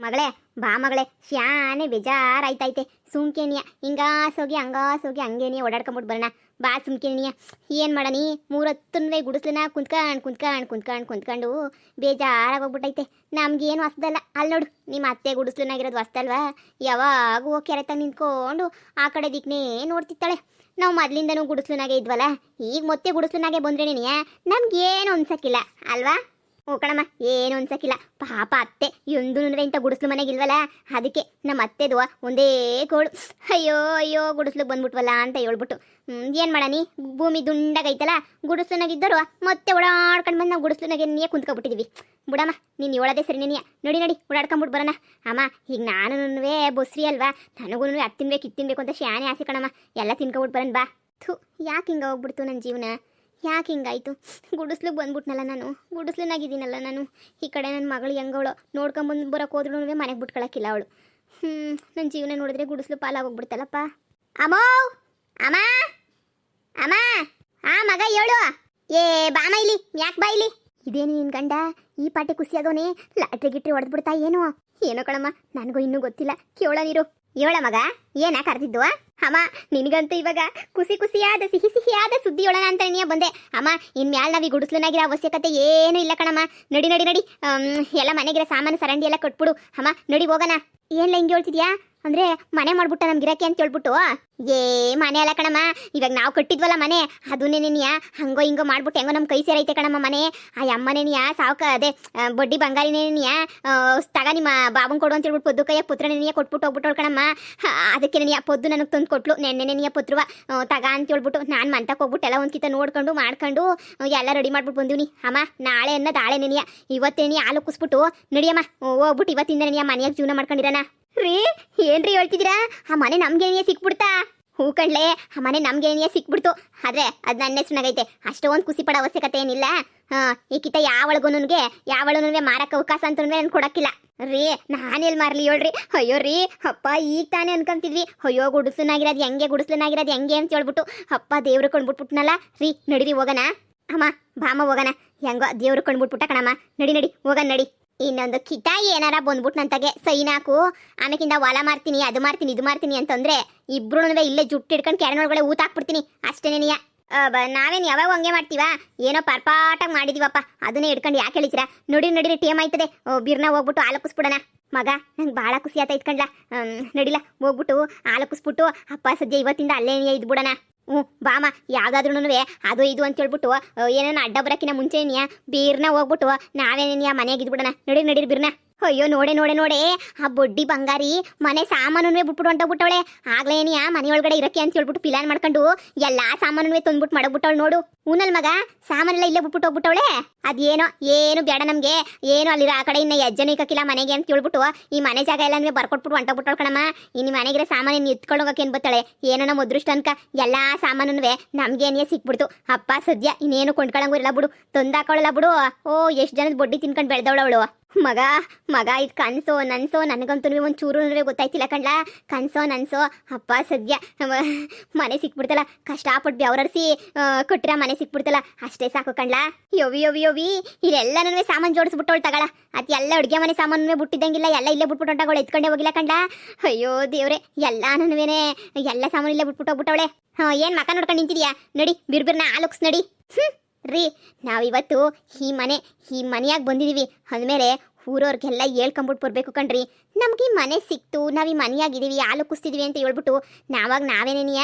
ಮಗಳೇ ಬಾ ಮಗಳೇ, ಶಾನೆ ಬೇಜಾರಾಯ್ತೈತೆ. ಸುಮ್ಕೇನಿಯ ಹಿಂಗಾಸೋಗಿ ಹಂಗಾಸೋಗಿ ಹಂಗೇನಿಯ ಓಡಾಡ್ಕೊಂಬಿಟ್ಟು ಬರೋಣ. ಬಾ ಸುಮ್ಕೇನಿಯ. ಏನು ಮಾಡನಿ, 3 ಹೊತ್ತುನ್ವೇ ಗುಡಿಸ್ಲನ ಕುಂತ್ಕೊಂಡು ಬೇಜಾರಾಗೋಗ್ಬಿಟ್ಟೈತೆ. ನಮ್ಗೇನು ಹೊಸ್ದಲ್ಲ. ಅಲ್ಲಿ ನೋಡು, ನಿಮ್ಮ ಅತ್ತೆ ಗುಡಿಸ್ಲನಾಗಿರೋದು ಹೊಸ್ದಲ್ವಾ? ಯಾವಾಗೂ ಕೆರೆತಾಗ ನಿಂತ್ಕೊಂಡು ಆ ಕಡೆ ದಿಕ್ನೇ ನೋಡ್ತಿತ್ತಾಳೆ. ನಾವು ಮೊದ್ಲಿಂದನೂ ಗುಡಿಸ್ಲನಾಗೆ ಇದ್ವಲ್ಲ, ಈಗ ಮತ್ತೆ ಗುಡಿಸ್ಲನಾಗೆ ಬಂದ್ರೇನೇನಿಯ ನಮ್ಗೇನು ಅನ್ಸಕ್ಕಿಲ್ಲ ಅಲ್ವಾ? ಓ ಕಣಮ್ಮ, ಏನು ಅನ್ಸಕ್ಕಿಲ್ಲ. ಪಾಪ ಅತ್ತೆ ಎಂದೂ ಇಂಥ ಗುಡಿಸ್ಲು ಮನೆಗೆ ಇಲ್ವಲ್ಲ, ಅದಕ್ಕೆ ನಮ್ಮ ಅತ್ತೆದು ಒಂದೇ ಗೋಳು. ಅಯ್ಯೋ ಗುಡಿಸ್ಲು ಬಂದ್ಬಿಟ್ವಲ್ಲ ಅಂತ ಹೇಳ್ಬಿಟ್ಟು ಏನು ಮಾಡನಿ, ಭೂಮಿ ದುಂಡಾಗೈತಲ್ಲ, ಗುಡಿಸ್ಲನಾಗಿದ್ದರು ಮತ್ತೆ ಓಡಾಡ್ಕೊಂಡು ಬಂದು ನಾವು ಗುಡಿಸ್ಲನಾಗೆ ನೀಯೇ ಕುಂತ್ಕೊಬಿಟ್ಟಿದ್ವಿ. ಬಿಡಮ್ಮ, ನೀನು ಹೇಳೋದೇ ಸರಿ. ನೀನಿಯ ನಡಿ ಓಡಾಡ್ಕೊಂಬಿಟ್ಟು ಬರೋಣ. ಅಮ್ಮ, ಈಗ ನಾನು ಬೊಸ್ರಿ ಅಲ್ವಾ, ನನಗೂ ಅದು ತಿನ್ಬೇಕು ಇದು ತಿನ್ಬೇಕು ಅಂತ ಶಾನೆ ಆಸೆ ಕಣಮ್ಮ. ಎಲ್ಲ ತಿನ್ಕೊಬಿಟ್ಟು ಬರೋಣ ಬಾ. ಥೂ, ಯಾಕೆ ಹಿಂಗೆ ಹೋಗ್ಬಿಡ್ತು ನನ್ನ ಜೀವನ? ಯಾಕೆ ಹಿಂಗಾಯ್ತು? ಗುಡಿಸ್ಲಿಗೆ ಬಂದ್ಬಿಟ್ನಲ್ಲ ನಾನು, ಗುಡಿಸ್ಲನಾಗಿದ್ದೀನಲ್ಲ ನಾನು. ಈ ಕಡೆ ನನ್ನ ಮಗಳು ಹೆಂಗವಳು ನೋಡ್ಕೊಂಬಂದು ಬರೋಕೆ ಹೋದ್ರೂ ಮನೆಗೆ ಬಿಟ್ಕೊಳಕ್ಕಿಲ್ಲ ಅವಳು. ನನ್ನ ಜೀವನ ನೋಡಿದ್ರೆ ಗುಡಿಸ್ಲು ಪಾಲಾಗೋಗ್ಬಿಡ್ತಲ್ಲಪ್ಪ. ಅಮ್ಮೋ, ಅಮ್ಮ ಅಮ್ಮ, ಆ ಮಗ ಹೇಳು. ಏ ಬಾಮ ಇಲ್ಲಿ, ಯಾಕೆ ಬಾ ಇಲ್ಲಿ. ಇದೇನು ನಿನ್ನ ಗಂಡ ಈ ಪಾಟಿ ಖುಷಿಯಾಗವನೇ? ಲಾಟ್ರಿ ಗಿಟ್ರಿ ಹೊಡೆದ್ಬಿಡ್ತಾ ಏನೋ ಕಣಮ್ಮ, ನನಗೂ ಇನ್ನೂ ಗೊತ್ತಿಲ್ಲ. ಕೇಳ ನೀರು. ಹೇಳ ಮಗ, ಏನ ಕರೆದಿದ್ದು? ಅಮ್ಮ, ನಿನಗಂತೂ ಇವಾಗ ಖುಷಿಯಾದ ಸಿಹಿಯಾದ ಸುದ್ದಿ ಹೇಳೋಣ ಅಂತ ನೀ ಬಂದೆ. ಅಮ್ಮ, ಇನ್ಮ್ಯಾಲ ನಾವೀ ಗುಡಿಸ್ಲನಾಗಿರೋ ಅವಶ್ಯಕತೆ ಏನೂ ಇಲ್ಲ ಕಣಮ್ಮ. ನಡಿ ಎಲ್ಲ ಮನೆಗಿರೋ ಸಾಮಾನು ಸರಂಡಿ ಎಲ್ಲ ಕೊಟ್ಬಿಡು. ಅಮ್ಮ ನಡಿ ಹೋಗೋಣ. ಏನ್ಲ ಹಿಂಗೆ ಹೇಳ್ತಿದ್ಯಾ? ಅಂದರೆ ಮನೆ ಮಾಡ್ಬಿಟ್ಟ ನಮ್ಗೆ ಗಿರಾಕಿ ಅಂತ ಹೇಳ್ಬಿಟ್ಟು? ಏ ಮನೆ ಅಲ್ಲ ಕಣಮ್ಮ, ಇವಾಗ ನಾವು ಕಟ್ಟಿದ್ವಲ್ಲ ಮನೆ, ಅದನ್ನೇನೆನಿಯ ಹಂಗೋ ಹಿಂಗೋ ಮಾಡ್ಬಿಟ್ಟು ಹೆಂಗೋ ನಮ್ಮ ಕೈ ಸೇರೈತೆ ಕಣಮ್ಮ ಮನೆ. ಆ ಅಮ್ಮನೇನಿಯ ಸಾವುಕ ಅದೇ ಬಡ್ಡಿ ಬಂಗಾರಿನೇನಿಯ ತಗ ನಿಮ್ಮ ಬಾಬನ್ ಕೊಡು ಅಂತ ಹೇಳ್ಬಿಟ್ಟು ಪೊದ್ದು ಕೈಯಾಗ ಪುತ್ರನೇನಿಯ ಕೊಟ್ಬಿಟ್ಟು ಹೋಗ್ಬಿಟ್ಟವಳು ಕಣಮ್ಮ. ಅದಕ್ಕೆ ನೆನೆಯ ಪೊದ್ದು ನನಗೆ ತಂದು ಕೊಟ್ಲು. ನೆನ್ನೆನೆನಿಯ ಪುತ್ರವ ತಗ ಅಂತ ಹೇಳ್ಬಿಟ್ಟು ನಾನು ಮಂತಕ್ಕೆ ಹೋಗ್ಬಿಟ್ಟು ಎಲ್ಲ ಒಂದ್ಕಿತ ನೋಡ್ಕೊಂಡು ಮಾಡ್ಕೊಂಡು ಎಲ್ಲ ರೆಡಿ ಮಾಡ್ಬಿಟ್ಟು ಬಂದಿವ್ನಿ. ಅಮ್ಮ, ನಾಳೆ ಅನ್ನೋದು ನಾಳೆ ನೆನೆಯ, ಇವತ್ತೇನಿಯ ಹಾಲು ಕುಸ್ಬಿಟ್ಟು ನಡಿಯಮ್ಮ ಹೋಗ್ಬಿಟ್ಟು ಇವತ್ತಿಂದ ನೆನೆಯ ಮನೆಯಾಗ ಜೀವನ ಮಾಡ್ಕೊಂಡಿರೋಣ. ರೀ ಏನ್ರಿ ಹೇಳ್ತಿದ್ದೀರಾ? ಆ ಮನೆ ನಮ್ಗೇನಿಯೇ ಸಿಕ್ಬಿಡ್ತಾ? ಹೂ ಕಣ್ಲೆ, ಆ ಮನೆ ನಮ್ಗೇನಿಯೇ ಸಿಕ್ಬಿಡ್ತು. ಆದ್ರೆ ಅದು ನನ್ನ ಹೆಸರಿನಾಗೈತೆ, ಅಷ್ಟೊಂದು ಖುಷಿ ಪಡೋ ಅವಶ್ಯಕತೆ ಏನಿಲ್ಲ. ಈಕಿತ ಯಾವಳಗೂ ಮಾರಕ್ಕೆ ಅವಕಾಶ ಅಂತ ನನ್ಗೆ ಕೊಡಕ್ಕಿಲ್ಲ ರೀ. ನಾನೆಲ್ಲಿ ಮಾರ್ಲಿ ಹೇಳ್ರಿ? ಅಯ್ಯೋ ರೀ ಅಪ್ಪ, ಈಗ ತಾನೇ ಅನ್ಕೊಂತಿದ್ವಿ, ಅಯ್ಯೋ ಗುಡಿಸ್ಲನಾಗಿರೋದು ಹೆಂಗೆ ಅಂತ ಹೇಳ್ಬಿಟ್ಟು ಅಪ್ಪ ದೇವ್ರು ಕೊಂಡ್ಬಿಟ್ಬಿಟ್ನಲ್ಲ ರೀ. ನಡಿರಿ ಹೋಗೋಣ. ಅಮ್ಮ ಬಾಮ ಹೋಗೋಣ. ಹೆಂಗೋ ದೇವ್ರು ಕೊಂಡ್ಬಿಟ್ಬಿಟ್ಟ ಕಣಮ್ಮ. ನಡಿ ಹೋಗೋಣ ನಡಿ. ಇನ್ನೊಂದು ಕಿಟ ಏನಾರ ಬಂದ್ಬಿಟ್ಟು ನಂತಾಗೆ ಸೈನ್ ಹಾಕು, ಆಮೇಕಿಂದ ಹೊಲ ಮಾರ್ತೀನಿ ಅದು ಮಾರ್ತೀನಿ ಇದು ಮಾರ್ತೀನಿ ಅಂತಂದ್ರೆ ಇಬ್ರು ಇಲ್ಲೇ ಜುಟ್ಟು ಹಿಡ್ಕೊಂಡು ಕೆರೆನೊಳಗಡೆ ಊಟ ಹಾಕ್ಬಿಡ್ತೀನಿ ಅಷ್ಟೇನೇನಿಯ. ನಾವೇನು ಯಾವಾಗ ಹಂಗೆ ಮಾಡ್ತೀವಾ? ಏನೋ ಪರ್ಪಾಟಾಗಿ ಮಾಡಿದೀವಪ್ಪ, ಅದನ್ನೇ ಹಿಡ್ಕೊಂಡು ಯಾಕೆ ಹೇಳಿತೀರಾ? ನಡಿರಿ ಟೇಮ್ ಆಯ್ತದೆ. ಬಿರ್ನ ಹೋಗ್ಬಿಟ್ಟು ಆಲೋಕಿಸ್ಬಿಡೋಣ. ಮಗ, ನಂಗೆ ಭಾಳ ಖುಷಿ ಆಯ್ತಾ ಇಟ್ಕೊಂಡ್ಲ. ನಡಿಲ್ಲ ಹೋಗ್ಬಿಟ್ಟು ಆಲೋಕಿಸ್ಬಿಟ್ಟು ಅಪ್ಪ ಸದ್ಯ ಇವತ್ತಿಂದ ಅಲ್ಲೇ ಇದ್ಬಿಡೋಣ. ಬಾಮ, ಯಾವ್ದಾದ್ರೂ ಅದು ಇದು ಅಂತ ಹೇಳ್ಬಿಟ್ಟು ಏನೇನೋ ಅಡ್ಡ ಬರೋಕಿನ ಮುಂಚೆನೆಯ ಬೀರ್ನ ಹೋಗ್ಬಿಟ್ಟು ನಾವೇನೇನಿಯ ಮನೆಯಾಗ ಇದ್ಬಿಡೋಣ. ನಡಿರಿ ಬಿರ್ನ. ಅಯ್ಯೋ ನೋಡೆ ಆ ಬೊಡ್ಡಿ ಬಂಗಾರಿ ಮನೆ ಸಾಮಾನು ಬಿಟ್ಬಿಟ್ಟು ಹೊಂಟೋಗ್ಬಿಟ್ಟವಳೆ. ಆಗ್ಲೇನಿಯ ಮನೆಯೊಳಗಡೆ ಇರಕ್ಕೆ ಅಂತ ಹೇಳ್ಬಿಟ್ಟು ಪ್ಲಾನ್ ಮಾಡ್ಕೊಂಡು ಎಲ್ಲಾ ಸಾಮಾನು ತಂದ್ಬಿಟ್ಟು ಮಾಡಬಿಟ್ಟವಳು ನೋಡು. ಊನಲ್ ಮಗ, ಸಾಮಾನೆಲ್ಲ ಇಲ್ಲೇ ಬಿಟ್ಬಿಟ್ಟು ಹೋಗ್ಬಿಟ್ಟವಳೆ. ಏನು ಬೇಡ ನಮ್ಗೆ, ಏನು ಅಲ್ಲಿರೋ ಆ ಕಡೆ ಇನ್ನ ಹೆಜ್ಜೆನೂ ಇಕ್ಕಿಲ್ಲ ಮನೆಗೆ ಅಂತ ಹೇಳ್ಬಿಟ್ಟು ಈ ಮನೆ ಜಾಗ ಎಲ್ಲ ಬರ್ಕೊಟ್ಬಿಟ್ಟು ಹೊಂಟೋಗ್ಬಿಟ್ಟವಳು ಕಣಮ್ಮ. ಇನ್ನು ಮನೆಗಿರೋ ಸಾಮಾನು ಎತ್ಕೊಂಡು ಹೋಗಕ್ಕೆ ಏನ್ ಬತ್ತಾಳೆ? ಏನೋ ನಮ್ಮ ಅದೃಷ್ಟ ಅನ್ಕ ಎಲ್ಲಾ ಸಾಮಾನು ನಮ್ಗೇನಿಯೇ ಸಿಕ್ಬಿಡ್ತು. ಅಪ್ಪ ಸದ್ಯ ಇನ್ನೇನು ಕೊಂಡ್ಕೊಳಂಗೂ ಇಲ್ಲ ಬಿಡು, ತಂದಾಕೊಳ್ಳಲ್ಲ ಬಿಡು. ಓ, ಎಷ್ಟು ಜನದ ಬೊಡ್ಡಿ ತಿನ್ಕೊಂಡು ಬೆಳೆದವಳವಳು. ಮಗ ಇದು ಕನ್ಸೋ ನನ್ಸೋ ನನಗಂತೂ ಒಂದು ಚೂರು ಗೊತ್ತಾಯ್ತಿಲ್ಲ ಕಣ್ಲ. ಕನ್ಸೋ ನನ್ಸೋ ಅಪ್ಪ ಸದ್ಯ ಮನೆ ಸಿಕ್ಬಿಡ್ತಲ್ಲ, ಕಷ್ಟಪಟ್ಟು ಬೆವರರಿಸಿ ಕೊಟ್ಟಿರ ಮನೆ ಸಿಕ್ಬಿಡ್ತಲ್ಲ, ಅಷ್ಟೇ ಸಾಕು ಕಣ್ಲ. ಯೋವಿ ಇಲ್ಲೆಲ್ಲನೂ ಸಾಮಾನು ಜೋಡಿಸ್ಬಿಟ್ಟವಳು ತಗಳ. ಅದು ಎಲ್ಲ ಅಡುಗೆ ಮನೆ ಸಾಮಾನು ಬಿಟ್ಟಿದ್ದಂಗಿಲ್ಲ, ಎಲ್ಲ ಇಲ್ಲೇ ಬಿಟ್ಬಿಟ್ಟು ಹೊಂಟಾಗಳು ಎತ್ಕೊಂಡೇ ಹೋಗಿಲ್ಲ ಕಣ್ಲ. ಅಯ್ಯೋ ದೇವ್ರೆ, ಎಲ್ಲಾನುವೇನೆ ಎಲ್ಲ ಸಾಮಾನು ಇಲ್ಲೇ ಬಿಟ್ಬಿಟ್ಟು ಹೋಗ್ಬಿಟ್ಟವಳೆ. ಏನು ಮಕ ನೋಡ್ಕೊಂಡು ನಿಂತಿದ್ಯಾ? ನಡಿ ಬಿರ್ಬಿರ್ನ ಆಲೋಕ್ಸ್ ನಡಿ. ರೀ, ನಾವಿವತ್ತು ಈ ಮನೆಯಾಗ ಬಂದಿದ್ದೀವಿ ಅಂದಮೇಲೆ ಊರವ್ರಿಗೆಲ್ಲ ಹೇಳ್ಕೊಂಬಿಟ್ಟು ಬರ್ಬೇಕು ಕಣ್ರಿ. ನಮ್ಗೆ ಈ ಮನೆ ಸಿಕ್ತು, ನಾವು ಈ ಮನೆಯಾಗಿದ್ದೀವಿ, ಹಾಲು ಕುಸ್ತಿದ್ವಿ ಅಂತ ಹೇಳ್ಬಿಟ್ಟು ನಾವೇನೇನಿಯ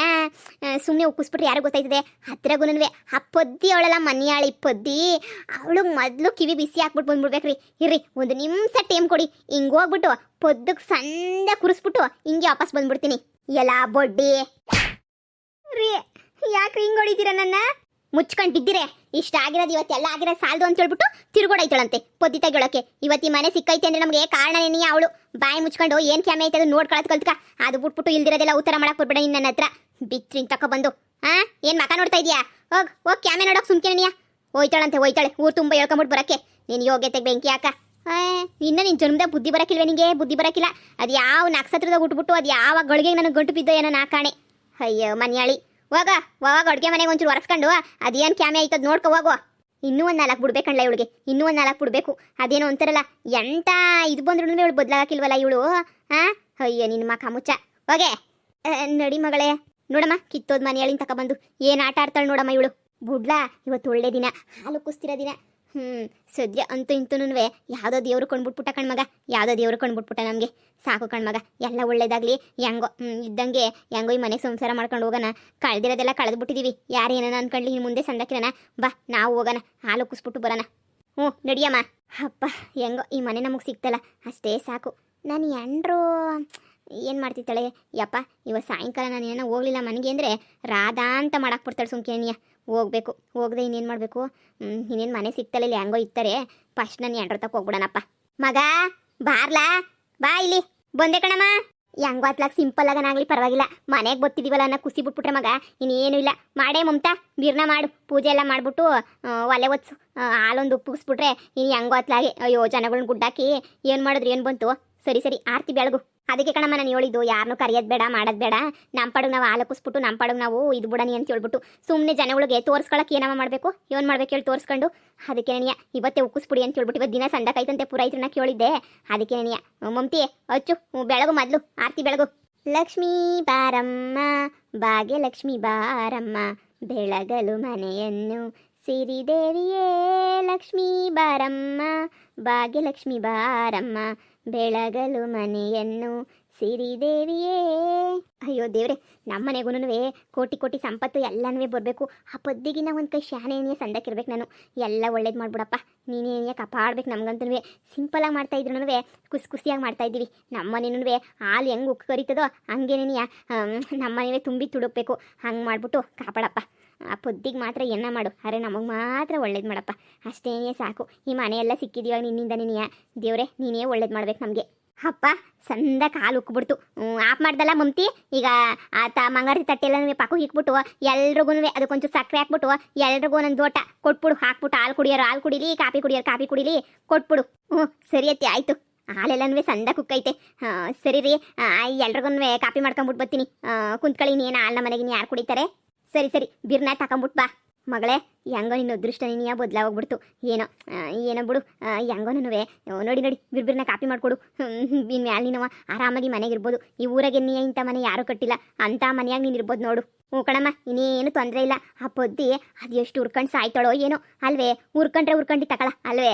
ಸುಮ್ಮನೆ ಉಕ್ಕಿಸ್ಬಿಟ್ರೆ ಯಾರು ಗೊತ್ತಾಯ್ತದೆ? ಹತ್ರಗೂ ಆ ಪದ್ದಿ ಅವಳೆಲ್ಲ ಮನೆಯಾಳಿ ಪದ್ದಿ, ಅವಳು ಮೊದಲು ಕಿವಿ ಬಿಸಿ ಹಾಕ್ಬಿಟ್ಟು ಬಂದ್ಬಿಡ್ಬೇಕ್ರಿ. ಇರ್ರಿ ಒಂದು ನಿಮಿಷ ಟೈಮ್ ಕೊಡಿ, ಹಿಂಗೆ ಹೋಗ್ಬಿಟ್ಟು ಪೊದ್ದಕ್ಕೆ ಸಂದ ಕುರಿಸ್ಬಿಟ್ಟು ಹಿಂಗೆ ವಾಪಸ್ ಬಂದ್ಬಿಡ್ತೀನಿ. ಎಲ್ಲ ಬೊಡ್ಡಿ ರೀ, ಯಾಕ್ರಿ ಹಿಂಗೆ ಹೊಡಿತೀರ ನನ್ನ? ಮುಚ್ಕೊಂಡಿದ್ದಿರೆ ಇಷ್ಟ ಆಗಿರೋದು ಇವತ್ತೆಲ್ಲ ಆಗಿರೋದು ಸಾಲದು ಅಂತ ಹೇಳ್ಬಿಟ್ಟು ತಿರುಗೋಡೈತಳಂತೆ ಪೊದ್ದಿ ತೆಗಿಳಕ್ಕೆ. ಇವತ್ತಿ ಮನೆ ಸಿಕ್ಕೈತೆ ಅಂದ್ರೆ ನಮಗೆ ಕಾರಣ ಏನಿಯ? ಅವಳು ಬಾಯಿ ಮುಚ್ಕೊಂಡು ಏನು ಕ್ಯಾಮೆ ಐತೆ ಅದು ನೋಡ್ಕೊಳತ್ ಕಲ್ತ್ಕ. ಅದು ಬಿಟ್ಬಿಟ್ಟು ಇಲ್ದಿರೋದೆಲ್ಲ ಉತ್ತರ ಮಾಡಕ್ ಬರ್ಬೇಡ ಇನ್ನು ನನ್ನ ಹತ್ರ. ಬಿತ್ರಿನ್ ತಕ ಬಂದು ಏನು ಮಕ ನೋಡ್ತಾ ಇದೀಯಾ? ಹೋಗ್ ಕ್ಯಾಮೆ ನೋಡೋಕೆ ಸುಮ್ಕೇನಿಯ. ಹೋಯ್ತಾಳೆ ಊರು ತುಂಬ ಹೇಳ್ಕೊಂಬಿಟ್ಟು ಬರೋಕ್ಕೆ. ನೀನು ಯೋಗ್ಯತೆಗೆ ಬೆಂಕಿ ಹಾಕ. ಇನ್ನು ನಿನ್ನ ಜನ್ಮದಾಗ ಬುದ್ಧಿ ಬರೋಕ್ಕಿಲ್ವೇ? ನಿಂಗೆ ಬುದ್ಧಿ ಬರೋಕ್ಕಿಲ್ಲ. ಅದು ಯಾವ ನಕ್ಷತ್ರದಾಗ ಉಟ್ಬಿಟ್ಟು ಅದು ಯಾವ ಗಳಿಗೆ ನನಗೆ ಗಂಟು ಬಿದ್ದೋ ಏನೋ ನಾಕಾಣೆ. ಅಯ್ಯೋ ಮನ್ಯಾಳಿ, ಹೋಗ ಅಡುಗೆ ಮನೆಗೆ ಒಂಚೂರು ಒರೆಸ್ಕೊಂಡು ಅದೇನು ಕ್ಯಾಮೆ ಐತದ್ ನೋಡ್ಕೊ ಹೋಗು. ಇನ್ನೂ ಒಂದು 4 ಬಿಡ್ಬೇಕಣ್ಣ ಇವಳಿಗೆ, ಇನ್ನೂ ಒಂದು 4 ಬಿಡ್ಬೇಕು. ಅದೇನೋ ಅಂತಾರಲ್ಲ, ಎಂತ ಇದು ಬಂದ್ರೂ ಇವಳು ಬದಲಾಗಿಲ್ವಲ್ಲ ಇವಳು. ಅಯ್ಯೋ ನಿನ್ನ ಮಕ್ಕ ಮುಚ್ಚ ಹೋಗೆ. ನಡಿ ಮಗಳೇ, ನೋಡಮ್ಮ ಕಿತ್ತೋದ್ ಮನೆಯಲ್ಲಿಂದ ತಗೊಬಂದು ಏನು ಆಟ ಆಡ್ತಾಳೆ ನೋಡಮ್ಮ ಇವಳು. ಬುಡ್ಲಾ ಇವತ್ತು ಒಳ್ಳೆ ದಿನ, ಹಾಲು ಕುಸ್ತಿರೋ ದಿನ. ಸದ್ಯ ಅಂತೂ ಇಂತೂನುವೆ ಯಾವುದೋ ದೇವ್ರು ಕೊಂಡ್ಬಿಟ್ಬಿಟ್ಟ ಕಣ್ಮಗ, ಯಾವುದೋ ದೇವ್ರು ಕೊಂಡ್ಬಿಟ್ಬಿಟ್ಟ ನಮಗೆ. ಸಾಕು ಕಣ್ಮಗ, ಎಲ್ಲ ಒಳ್ಳೇದಾಗ್ಲಿ. ಹೆಂಗೋ ಇದ್ದಂಗೆ ಹೆಂಗೋ ಈ ಮನೆಗೆ ಸಂಸಾರ ಮಾಡ್ಕೊಂಡು ಹೋಗೋಣ. ಕಳೆದಿರೋದೆಲ್ಲ ಕಳೆದ್ಬಿಟ್ಟಿದೀವಿ. ಯಾರು ಏನಾನ ಅನ್ಕೊಂಡ್ಲಿ ಇನ್ನು ಮುಂದೆ ಸಂದಕ್ಕಿರೋಣ. ಬಾ ನಾವು ಹೋಗೋಣ, ಹಾಲು ಕುಸ್ಬಿಟ್ಟು ಬರೋಣ. ನಡಿಯಮ್ಮ. ಅಪ್ಪ ಹೆಂಗೋ ಈ ಮನೆ ನಮಗೆ ಸಿಕ್ತಲ್ಲ, ಅಷ್ಟೇ ಸಾಕು. ನಾನು ಎಂಡ್ರು ಏನು ಮಾಡ್ತಿದ್ದಾಳೆ ಯಪ್ಪ. ಇವತ್ತು ಸಾಯಂಕಾಲ ನಾನು ಏನೋ ಹೋಗ್ಲಿಲ್ಲ ಮನೆಗೆ ಅಂದರೆ ರಾಧಾ ಅಂತ ಮಾಡಾಕ್ಬಿಡ್ತಾಳೆ ಸುಮ್ಕಿನಿಯ. ಹೋಗ್ಬೇಕು, ಹೋಗದೆ ಇನ್ನೇನು ಮಾಡಬೇಕು. ಇನ್ನೇನು ಮನೆ ಸಿಗ್ತಲ್ಲ, ಇಲ್ಲಿ ಹೆಂಗೋ ಇರ್ತಾರೆ. ಫಸ್ಟ್ ನಾನು ಎಂಡ್ರ ತಕ್ಕ ಹೋಗ್ಬಿಡೋಣಪ್ಪ. ಮಗ ಬಾರ್ಲಾ, ಬಾ ಇಲ್ಲಿ ಬಂದೆ ಕಣಮ್ಮ. ಹೆಂಗೋ ಅತ್ಲಾಗ ಸಿಂಪಲ್ ಆಗನಾಗ್ಲಿ ಪರವಾಗಿಲ್ಲ, ಮನೆಗೆ ಬತ್ತಿದೀವಲ್ಲ ಅನ್ನೋ ಖುಷಿ ಬಿಟ್ಬಿಟ್ರೆ ಮಗ ಇನ್ನೇನು ಇಲ್ಲ. ಮಾಡೇ ಮಮತಾ, ಬೀರ್ನ ಮಾಡು, ಪೂಜೆ ಎಲ್ಲ ಮಾಡಿಬಿಟ್ಟು ಒಲೆ ಒತ್ಸು, ಹಾಲೊಂದು ಉಪ್ಪಿಸ್ಬಿಟ್ರೆ ಇನ್ನು ಹೆಂಗೋ ಅತ್ಲಾಗೆ. ಅಯ್ಯೋ ಜನಗಳನ್ನ ಗುಡ್ಡಾಕಿ ಏನು ಮಾಡಿದ್ರಿ ಏನು ಬಂತು. ಸರಿ ಸರಿ ಆರ್ತಿ ಬೆಳಗು. ಅದಕ್ಕೆ ಕಣಮ್ಮ ನಾನು ಹೇಳಿದ್ದು, ಯಾರನ್ನೂ ಕರೆಯೋದು ಬೇಡ, ಮಾಡೋದು ಬೇಡ. ನಮ್ಮ ಪಾಡಿಗೆ ನಾವು ಹಾಲಕ್ಕಿಸ್ಬಿಟ್ಟು ನಮ್ಮ ಪಾಡಿಗೆ ನಾವು ಇದು ಬಿಡನಿ ಅಂತ ಹೇಳ್ಬಿಟ್ಟು ಸುಮ್ಮನೆ ಜನಗಳಿಗೆ ತೋರಿಸ್ಕೊಳಕ್ಕೆ ಏನಮ್ಮ ಮಾಡಬೇಕು, ಏನು ಮಾಡ್ಬೇಕು ಹೇಳಿ ತೋರಿಸ್ಕೊಂಡು. ಅದಕ್ಕೆ ನೆನೆಯ ಇವತ್ತೇ ಉಕ್ಕಿಸ್ಬಿಡಿ ಅಂತ ಹೇಳ್ಬಿಟ್ಟು ಇವತ್ತು ದಿನ ಸಂದಕಾಯ್ತಂತೆ ಪುರಾಯಿತ್ರನ್ನ ಕೇಳಿದ್ದೆ. ಅದಕ್ಕೆ ನೆನೆಯ ಮಮತಿ ಅಚ್ಚು ಬೆಳಗು, ಮೊದಲು ಆರ್ತಿ ಬೆಳಗು. ಲಕ್ಷ್ಮೀ ಬಾರಮ್ಮ, ಭಾಗ್ಯಲಕ್ಷ್ಮಿ ಬಾರಮ್ಮ, ಬೆಳಗಲು ಮನೆಯನ್ನು ಸಿರಿದೇವಿಯೇ. ಲಕ್ಷ್ಮೀ ಬಾರಮ್ಮ, ಭಾಗ್ಯಲಕ್ಷ್ಮಿ ಬಾರಮ್ಮ, ಬೆಳಗಲು ಮನೆಯನ್ನು ಸಿರಿದೇವಿಯೇ. ಅಯ್ಯೋ ದೇವ್ರೆ, ನಮ್ಮನೆಗೂ ಕೋಟಿ ಕೋಟಿ ಸಂಪತ್ತು ಎಲ್ಲನೂ ಬರಬೇಕು. ಆ ಪದ್ದಿಗಿನ ಒಂದು ಕೈ ಶಾನೆಯೇ ಸಂದಕ್ಕಿರ್ಬೇಕು. ನಾನು ಎಲ್ಲ ಒಳ್ಳೇದು ಮಾಡ್ಬಿಡಪ್ಪ, ನೀನೇನೇ ಕಾಪಾಡ್ಬೇಕು. ನಮ್ಗಂತೂ ಸಿಂಪಲಾಗಿ ಮಾಡ್ತಾ ಇದ್ರು ಖುಷಿಯಾಗಿ ಮಾಡ್ತಾ ಇದ್ದೀವಿ. ನಮ್ಮನೇನೂ ಹಾಲು ಹೆಂಗೆ ಉಕ್ಕು ಕರಿತದೋ ಹಂಗೇನೇನಿಯ ನಮ್ಮನೇ ತುಂಬಿ ತುಡುಕ್ಬೇಕು. ಹಂಗೆ ಮಾಡಿಬಿಟ್ಟು ಕಾಪಾಡಪ್ಪ. ಆ ಪೊದ್ದಿಗೆ ಮಾತ್ರ ಎನ್ನ ಮಾಡು, ಅರೆ ನಮಗೆ ಮಾತ್ರ ಒಳ್ಳೇದು ಮಾಡಪ್ಪ. ಅಷ್ಟೇನೇ ಸಾಕು. ಈ ಮನೆಯೆಲ್ಲ ಸಿಕ್ಕಿದೀವಾಗ ನಿನ್ನಿಂದ ನೀನೆಯ ದೇವ್ರೆ, ನೀನೇ ಒಳ್ಳೇದು ಮಾಡ್ಬೇಕು ನಮಗೆ. ಅಪ್ಪ ಸಂದ ಕಾಲು ಉಕ್ಬಿಡ್ತು. ಆಫ್ ಮಾಡ್ದಲ್ಲ ಮಮ್ತಿ. ಈಗ ಆತ ಮಂಗಾರತಿ ತಟ್ಟೆಲ್ಲ ಪಾಕು ಇಕ್ಬಿಟ್ಟು ಎಲ್ರಿಗೂ ಅದಕ್ಕೊಂಚೂರು ಸಕ್ಕರೆ ಹಾಕ್ಬಿಟ್ಟು ಎಲ್ರಿಗೂ ಒಂದೊಂದು ದೋಟ ಕೊಟ್ಬಿಡು. ಹಾಕ್ಬಿಟ್ಟು ಹಾಲು ಕುಡಿಯೋರು ಹಾಲು ಕುಡಿಲಿ, ಕಾಫಿ ಕುಡಿಯೋರು ಕಾಫಿ ಕುಡಿಲಿ, ಕೊಟ್ಬಿಡು. ಸರಿ ಅತ್ತೆ ಆಯಿತು. ಹಾಲೆಲ್ಲನೂ ಸಂದ ಕುಕ್ಕೈತೆ. ಸರಿ ರೀ, ಎಲ್ರಿಗೂ ಕಾಫಿ ಮಾಡ್ಕೊಂಬಿಟ್ಟು ಬರ್ತೀನಿ. ಕುಂತ್ಕೊಳ್ಳಿ, ನೀನು ಹಾಲನ್ನ ಮನೆಗೆ ಯಾರು ಕುಡಿತಾರೆ? ಸರಿ ಸರಿ ಬಿರ್ನ ತಗೊಂಬಿಟ್ಟು ಬಾ. ಮಗಳೇ ಹೆಂಗೋ ನಿನ್ನ ಅದೃಷ್ಟ ನೀನಿಯ ಬದಲಾಗೋಗ್ಬಿಡ್ತು. ಏನೋ ಏನೋ ಬಿಡು. ಹೆಂಗೋ ನನ್ನುವೆ ನೋಡಿ ನೋಡಿ ಬಿರ್ಬಿರ್ನ ಕಾಪಿ ಮಾಡಿಕೊಡು. ಇನ್ನು ಮ್ಯಾಲೆ ನೀನವ ಆರಾಮಾಗಿ ಮನೆಗಿರ್ಬೋದು. ಈ ಊರಾಗೆ ನೀ ಇಂಥ ಮನೆ ಯಾರೂ ಕಟ್ಟಿಲ್ಲ, ಅಂಥ ಮನೆಯಾಗ ನೀನು ಇರ್ಬೋದು ನೋಡು. ಕಣಮ್ಮ, ಇನ್ನೇನು ತೊಂದರೆ ಇಲ್ಲ. ಆ ಪೊದ್ದಿ ಅದು ಎಷ್ಟು ಉರ್ಕೊಂಡು ಸಾಯ್ತಾಳೋ ಏನೋ ಅಲ್ವೇ. ಉರ್ಕೊಂಡಿ ತಗೊಳ ಅಲ್ವೇ.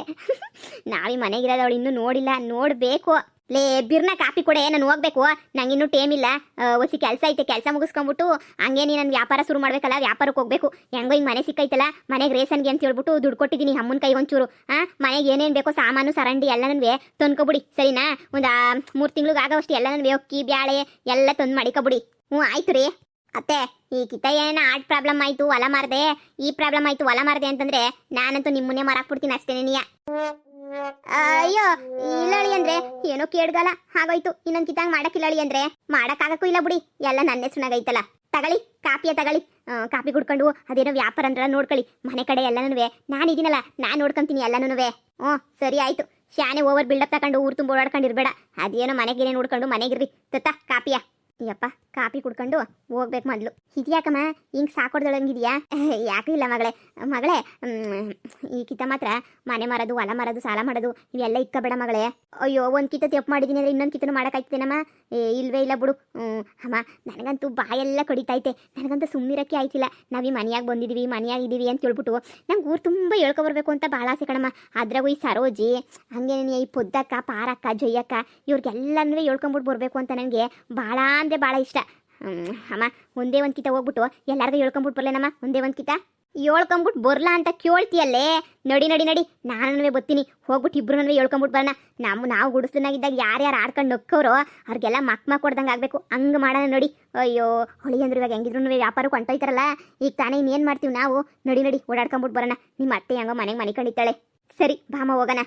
ನಾವೀ ಮನೆಗಿರೋದವಳು ಇನ್ನೂ ನೋಡಿಲ್ಲ, ನೋಡಬೇಕು. ಲೇ ಬಿರ್ನ ಕಾಪಿ ಕೊಡೆ, ನಾನು ಹೋಗ್ಬೇಕು. ನಂಗಿನ್ನೂ ಟೈಮ್ ಇಲ್ಲ. ಹೊಸಿ ಕೆಲಸ ಐತೆ, ಕೆಲಸ ಮುಗಿಸ್ಕೊಂಬಿಟ್ಟು ಹಂಗೆ ನೀನು ನನ್ನ ವ್ಯಾಪಾರ ಶುರು ಮಾಡ್ಬೇಕಲ್ಲ, ವ್ಯಾಪಾರಕ್ಕೆ ಹೋಗ್ಬೇಕು. ಹೆಂಗೋ ಹಿಂಗೆ ಮನೆ ಸಿಕ್ಕೈತಲ್ಲ, ಮನೆಗೆ ರೇಷನ್ಗೆ ಅಂತ ಹೇಳ್ಬಿಟ್ಟು ದುಡ್ಡು ಕೊಟ್ಟಿದ್ದೀನಿ ಅಮ್ಮನ ಕೈ ಒಂಚೂರು. ಮನೆಗೆ ಏನೇನು ಬೇಕೋ ಸಾಮಾನು ಸರಂಡಿ ಎಲ್ಲನೂ ತಂದ್ಕೊಬಿಡಿ, ಸರಿನಾ? ಒಂದು 3 ತಿಂಗ್ಳಿಗೆ ಆಗೋಷ್ಟು ಎಲ್ಲನೂ ಅಕ್ಕಿ ಬ್ಯಾಳೆ ಎಲ್ಲ ತಂದು ಮಾಡಿಕೊಬಿಡಿ. ಆಯ್ತು ರೀ ಅತ್ತೆ. ಈ ಕಿತ್ತ ಏನೇನ ಆರ್ಟ್ ಪ್ರಾಬ್ಲಮ್ ಆಯಿತು, ಹೊಲ ಮಾರದೆ, ಈ ಪ್ರಾಬ್ಲಮ್ ಆಯಿತು, ಹೊಲ ಮಾರದೆ ಅಂತಂದ್ರೆ ನಾನಂತೂ ನಿಮ್ಮನ್ನೇ ಮಾರಾಕ್ಬಿಡ್ತೀನಿ ಅಷ್ಟೇನೇನಿಯ. ಅಯ್ಯೋ ಇಲ್ಲಳಿ ಅಂದ್ರೆ ಏನೋ ಕೇಡ್ಗಲ್ಲ ಆಗೋಯ್ತು. ಇನ್ನೊಂದು ಕಿತ್ತಂಗೆ ಮಾಡಕ್ಕಿಲ್ಲಳಿ ಅಂದ್ರೆ ಮಾಡಕ್ಕಾಗಕ್ಕೂ ಇಲ್ಲ ಬಿಡಿ. ಎಲ್ಲ ನನ್ನ ಹೆಸ್ರುನಾಗೈತಲ್ಲ. ತಗೊಳ್ಳಿ ಕಾಪಿಯ ತಗೊಳ್ಳಿ. ಕಾಪಿ ಕುಡ್ಕೊಂಡು ಅದೇನೋ ವ್ಯಾಪಾರ ಅಂದ್ರೆ ನೋಡ್ಕೊಳ್ಳಿ. ಮನೆ ಕಡೆ ಎಲ್ಲನೂ ನಾನಿದ್ದೀನಲ್ಲ, ನಾನು ನೋಡ್ಕೊಂತೀನಿ ಎಲ್ಲನೂ. ಸರಿ ಆಯ್ತು. ಶಾನೆ ಓವರ್ ಬಿಲ್ಡಪ್ ತಗೊಂಡು ಊರು ತುಂಬ ಓಡಾಡ್ಕೊಂಡಿರ್ಬೇಡ. ಅದೇನೋ ಮನೆಗೇನೆ ನೋಡ್ಕೊಂಡು ಮನೆಗಿರ್ರಿ. ತತ್ತ ಕಾಪಿಯ ಯಪ್ಪ ಕಾಪಿ ಕುಡ್ಕೊಂಡು ಹೋಗ್ಬೇಕು ಮೊದಲು. ಇದ್ಯಾಕಮ್ಮ ಹಿಂಗೆ ಸಾಕೊಡ್ದೊಳಂಗಿದ್ಯಾ? ಯಾಕೂ ಇಲ್ಲ ಮಗಳೇ. ಮಗಳೇ ಈ ಕಿತ್ತ ಮಾತ್ರ ಮನೆ ಮಾರೋದು, ಹೊಲ ಮಾರೋದು, ಸಾಲ ಮಾಡೋದು ಇವೆಲ್ಲ ಇಕ್ಕಬೇಡ ಮಗಳೇ. ಅಯ್ಯೋ ಒಂದು ಕಿತ್ತ ತಪ್ಪು ಮಾಡಿದ್ದೀನಿ ಅಂದರೆ ಇನ್ನೊಂದು ಕಿತ್ತನು ಮಾಡೋಕ್ಕಾಯ್ತೇನಮ್ಮ? ಇಲ್ವೇ ಇಲ್ಲ ಬಿಡು. ಅಮ್ಮ ನನಗಂತೂ ಬಾಯೆಲ್ಲ ಕಡಿತೈತೆ. ನನಗಂತೂ ಸುಮ್ಮನಿರೋಕ್ಕೆ ಆಯ್ತಿಲ್ಲ. ನಾವು ಈ ಮನೆಯಾಗಿ ಬಂದಿದ್ದೀವಿ, ಮನೆಯಾಗಿದ್ದೀವಿ ಅಂತ ಹೇಳ್ಬಿಟ್ಟು ನಂಗೆ ಊರು ತುಂಬ ಹೇಳ್ಕೊಬರ್ಬೇಕು ಅಂತ ಭಾಳ ಆಸೆ ಕಣಮ್ಮ. ಅದ್ರಾಗೂ ಈ ಸರೋಜಿ ಹಂಗೇನೇ ಈ ಪೊದ್ದಕ್ಕ, ಪಾರಕ್ಕ, ಜೊಯ್ಯಕ್ಕ ಇವ್ರಿಗೆಲ್ಲನೂ ಹೇಳ್ಕೊಂಬಿಟ್ಟು ಬರಬೇಕು ಅಂತ ನನಗೆ ಭಾಳ ಅಂದರೆ ಭಾಳ ಇಷ್ಟ. ಅಮ್ಮ ಒಂದೇ ಒಂದು ಕಿತ್ತ ಹೋಗ್ಬಿಟ್ಟು ಎಲ್ಲರಿಗೂ ಹೇಳ್ಕೊಂಬಿಟ್ಟು ಬರಲೇನಮ್ಮ? ಒಂದೇ ಒಂದು ಕಿತ್ತ ಹೇಳ್ಕೊಂಬಿಟ್ಟು ಬರಲಾ ಅಂತ ಕೇಳ್ತೀಯಲ್ಲೇ. ನಡಿ ನಡಿ ನಡಿ, ನಾನು ಬರ್ತೀನಿ. ಹೋಗ್ಬಿಟ್ಟು ಇಬ್ರು ಹೇಳ್ಕೊಂಬಿಟ್ಟು ಬರೋಣ. ನಾವು ಗುಡಿಸ್ಲನಾಗಿದ್ದಾಗ ಯಾರ್ಯಾರು ಆಡ್ಕೊಂಡು ನಕ್ಕವ್ರೋ ಅವ್ರಿಗೆಲ್ಲ ಮಕ್ ಹೊಡ್ದಂಗೆ ಆಗಬೇಕು. ಹಂಗೆ ಮಾಡೋಣ ನೋಡಿ. ಅಯ್ಯೋ ಹೊಳಿ ಅಂದ್ರೆ ಇವಾಗ ಹೆಂಗಿದ್ರು ವ್ಯಾಪಾರಕ್ಕೆ ಹೊಂಟೋಯ್ತಾರಲ್ಲ, ಈಗ ತಾನೇ ಇನ್ನೇನು ಮಾಡ್ತೀವಿ ನಾವು. ನಡಿ ನಡಿ ಓಡಾಡ್ಕೊಂಬಿಟ್ಟು ಬರೋಣ. ನಿಮ್ಮ ಅತ್ತೆ ಹೆಂಗೋ ಮನೆಗೆ ಮನೆ ಕಂಡಿತ್ತಾಳೆ. ಸರಿ ಬಾಮ ಹೋಗೋಣ.